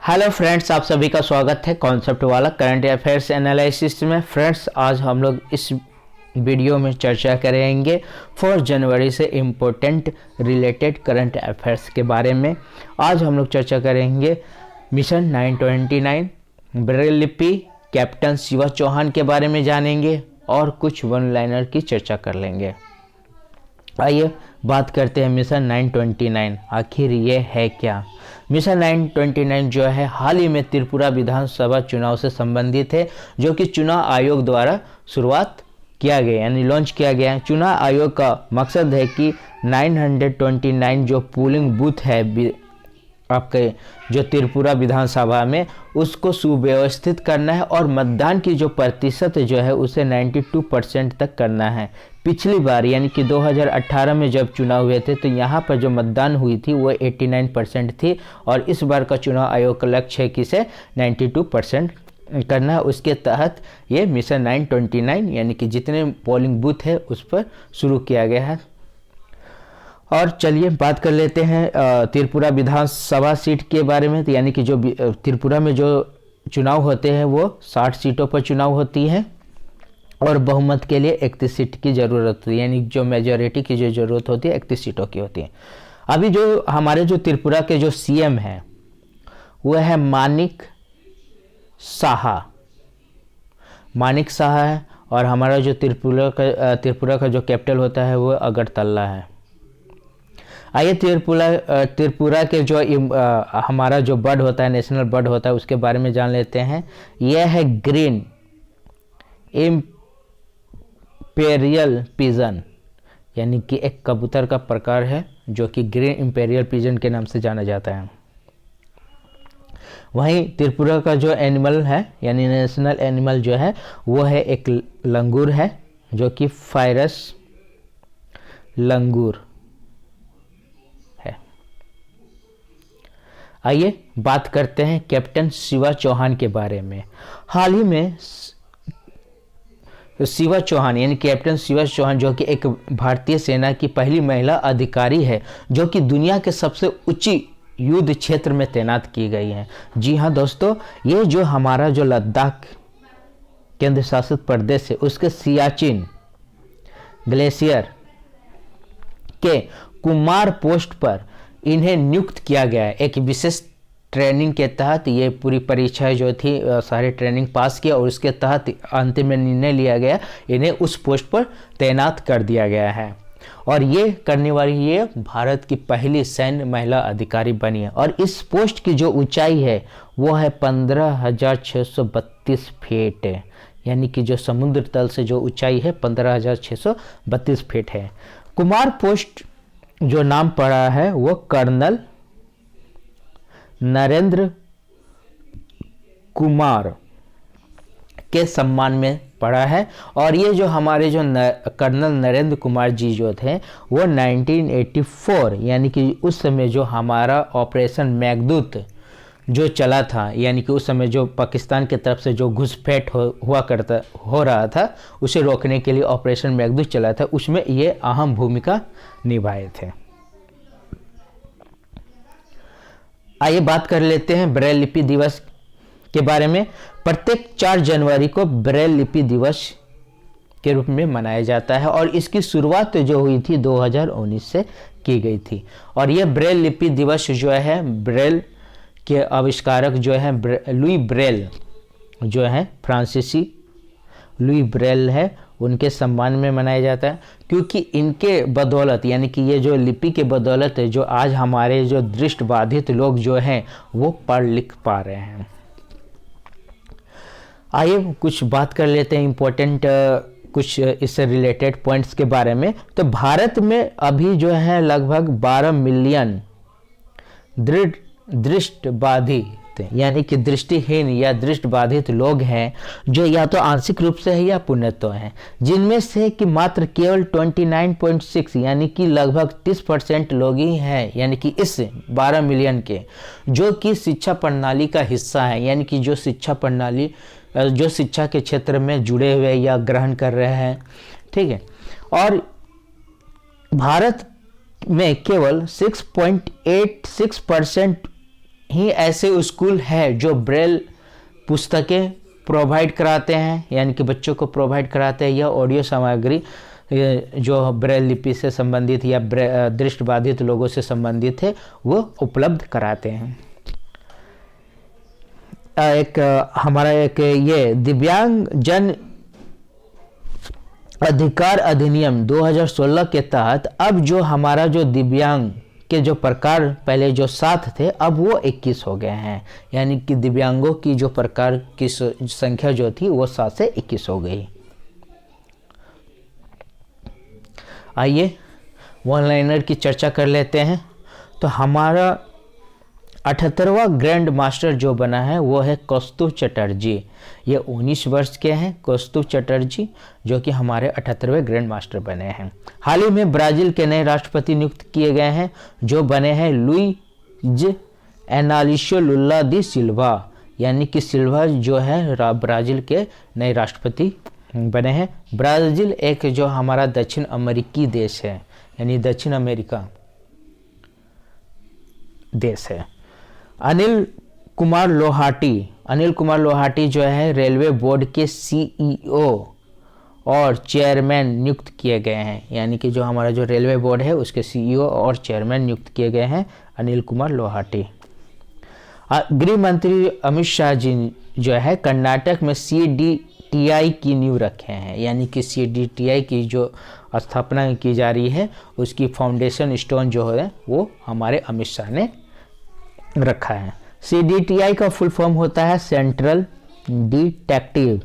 Hello friends, आप सभी का स्वागत है कॉन्सेप्ट वाला करंट अफेयर्स एनालिसिस में। फ्रेंड्स, आज हम लोग इस वीडियो में चर्चा करेंगे 4 जनवरी से इम्पोर्टेंट रिलेटेड करंट अफेयर्स के बारे में। आज हम लोग चर्चा करेंगे मिशन 929, ब्रेल लिपि, कैप्टन शिवा चौहान के बारे में जानेंगे और कुछ वन लाइनर की चर्चा कर लेंगे। आइए बात करते हैं मिशन 929। आखिर ये है क्या? मिशन 929 जो है हाल ही में त्रिपुरा विधानसभा चुनाव से संबंधित है, जो कि चुनाव आयोग द्वारा शुरुआत किया गया यानी लॉन्च किया गया है। चुनाव आयोग का मकसद है कि 929 जो पोलिंग बूथ है आपके जो त्रिपुरा विधानसभा में, उसको सुव्यवस्थित करना है और मतदान की जो प्रतिशत जो है उसे 92% तक करना है। पिछली बार यानी कि 2018 में जब चुनाव हुए थे तो यहाँ पर जो मतदान हुई थी वो 89% थी और इस बार का चुनाव आयोग का लक्ष्य है कि इसे 92% करना है। उसके तहत ये मिशन 929 यानी कि जितने पोलिंग बूथ है उस पर शुरू किया गया है। और चलिए बात कर लेते हैं त्रिपुरा विधानसभा सीट के बारे में। तो यानी कि जो त्रिपुरा में जो चुनाव होते हैं वो 60 सीटों पर चुनाव होती है और बहुमत के लिए 31 सीट की ज़रूरत होती है, यानी जो मेजॉरिटी की जो ज़रूरत होती है 31 सीटों की होती है। अभी जो हमारे जो त्रिपुरा के जो सीएम हैं वो है मानिक साहा है और हमारा जो त्रिपुरा का जो कैपिटल होता है वो अगरतला है। आइए त्रिपुरा के जो हमारा जो बर्ड होता है, नेशनल बर्ड होता है, उसके बारे में जान लेते हैं। यह है ग्रीन इम्पेरियल पिजन, यानी कि एक कबूतर का प्रकार है जो कि ग्रीन इम्पेरियल पिजन के नाम से जाना जाता है। वहीं त्रिपुरा का जो एनिमल है यानी नेशनल एनिमल जो है वो है एक लंगूर है, जो कि फायरस लंगूर है। आइए बात करते हैं कैप्टन शिवा चौहान के बारे में। हाल ही में शिवा चौहान यानी कैप्टन शिवा चौहान, जो कि एक भारतीय सेना की पहली महिला अधिकारी है जो कि दुनिया के सबसे ऊंची युद्ध क्षेत्र में तैनात की गई हैं। जी हाँ दोस्तों, ये जो हमारा जो लद्दाख केंद्र शासित प्रदेश है उसके सियाचिन ग्लेशियर के कुमार पोस्ट पर इन्हें नियुक्त किया गया है। एक विशेष ट्रेनिंग के तहत ये पूरी परीक्षाएं जो थी सारे ट्रेनिंग पास किया और उसके तहत अंतिम में निर्णय लिया गया, इन्हें उस पोस्ट पर तैनात कर दिया गया है। और ये करने वाली ये भारत की पहली सैन्य महिला अधिकारी बनी है। और इस पोस्ट की जो ऊंचाई है वो है 15,632 फीट, यानी कि जो समुद्र तल से जो ऊंचाई है 15,632 फीट है। कुमार पोस्ट जो नाम पड़ा है वो कर्नल नरेंद्र कुमार के सम्मान में पड़ा है। और ये जो हमारे जो कर्नल नरेंद्र कुमार जी जो थे वो 1984 यानी कि उस समय जो हमारा ऑपरेशन मेघदूत जो चला था, यानी कि उस समय जो पाकिस्तान की तरफ से जो घुसपैठ हो रहा था उसे रोकने के लिए ऑपरेशन मेघदूत चला था, उसमें ये अहम भूमिका निभाए थे। आइए बात कर लेते हैं ब्रेल लिपि दिवस के बारे में। प्रत्येक 4 जनवरी को ब्रेल लिपि दिवस के रूप में मनाया जाता है और इसकी शुरुआत जो हुई थी 2019 से की गई थी। और यह ब्रेल लिपि दिवस जो है ब्रेल के आविष्कारक जो है लुई ब्रेल जो है फ्रांसीसी लुई ब्रेल है, उनके सम्मान में मनाया जाता है, क्योंकि इनके बदौलत यानी कि ये जो लिपि के बदौलत है जो आज हमारे जो दृष्टिबाधित लोग जो हैं वो पढ़ लिख पा रहे हैं। आइए कुछ बात कर लेते हैं इम्पोर्टेंट कुछ इससे रिलेटेड पॉइंट्स के बारे में। तो भारत में अभी जो है लगभग 12 मिलियन दृष्टिबाधित यानी कि दृष्टिहीन या दृष्टिबाधित लोग हैं, जो या तो आंशिक रूप से है या पूर्णतः हैं, जिनमें से कि मात्र केवल 29.6 यानी कि लगभग 30% लोग ही हैं, यानी कि इस 12 मिलियन के जो कि शिक्षा प्रणाली का हिस्सा है, यानी कि जो शिक्षा प्रणाली जो शिक्षा के क्षेत्र में जुड़े हुए या ग्रहण कर रहे हैं। ठीक है, और भारत में केवल 6.86% ही ऐसे स्कूल है जो ब्रेल पुस्तकें प्रोवाइड कराते हैं, यानी कि बच्चों को प्रोवाइड कराते हैं, या ऑडियो सामग्री जो ब्रेल लिपि से संबंधित या दृष्टिबाधित लोगों से संबंधित है वो उपलब्ध कराते हैं। हमारा एक ये दिव्यांग जन अधिकार अधिनियम 2016 के तहत अब जो हमारा जो दिव्यांग के जो प्रकार पहले जो 7 थे अब वो 21 हो गए हैं, यानी कि दिव्यांगों की जो प्रकार की संख्या जो थी वो 7 से 21 हो गई। आइए वन लाइनर की चर्चा कर लेते हैं। तो हमारा 78वां ग्रैंड मास्टर जो बना है वो है कौस्तुभ चटर्जी। ये 19 वर्ष के हैं कौस्तुभ चटर्जी, जो कि हमारे 78वें ग्रैंड मास्टर बने हैं। हाल ही में ब्राज़ील के नए राष्ट्रपति नियुक्त किए गए हैं, जो बने हैं लुइज एनालिसियो लुला दी सिल्वा, यानी कि सिल्वा जो है ब्राज़ील के नए राष्ट्रपति बने हैं। ब्राज़ील एक जो हमारा दक्षिण अमेरिकी देश है, यानी दक्षिण अमेरिका देश है। अनिल कुमार लोहाटी जो है रेलवे बोर्ड के सीईओ और चेयरमैन नियुक्त किए गए हैं, यानी कि जो हमारा जो रेलवे बोर्ड है उसके सीईओ और चेयरमैन नियुक्त किए गए हैं अनिल कुमार लोहाटी। गृह मंत्री अमित शाह जी जो है कर्नाटक में CDTI की नींव रखे हैं, यानी कि CDTI की जो स्थापना की जा रही है उसकी फाउंडेशन स्टोन जो है वो हमारे अमित शाह ने रखा है। CDTI का फुल फॉर्म होता है सेंट्रल डिटेक्टिव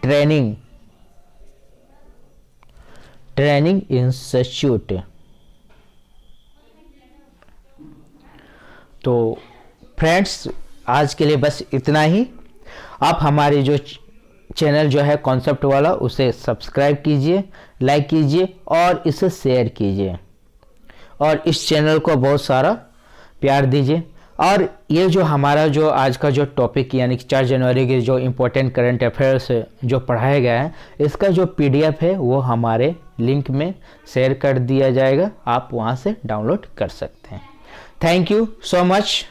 ट्रेनिंग इंस्टीट्यूट। तो फ्रेंड्स आज के लिए बस इतना ही। आप हमारे जो चैनल जो है कॉन्सेप्ट वाला उसे सब्सक्राइब कीजिए, लाइक कीजिए और इसे शेयर कीजिए, और इस चैनल को बहुत सारा प्यार दीजिए। और ये जो हमारा जो आज का जो टॉपिक यानी कि 4 जनवरी के जो इम्पोर्टेंट करंट अफेयर्स जो पढ़ाया गया है इसका जो PDF है वो हमारे लिंक में शेयर कर दिया जाएगा, आप वहाँ से डाउनलोड कर सकते हैं। Thank you so much.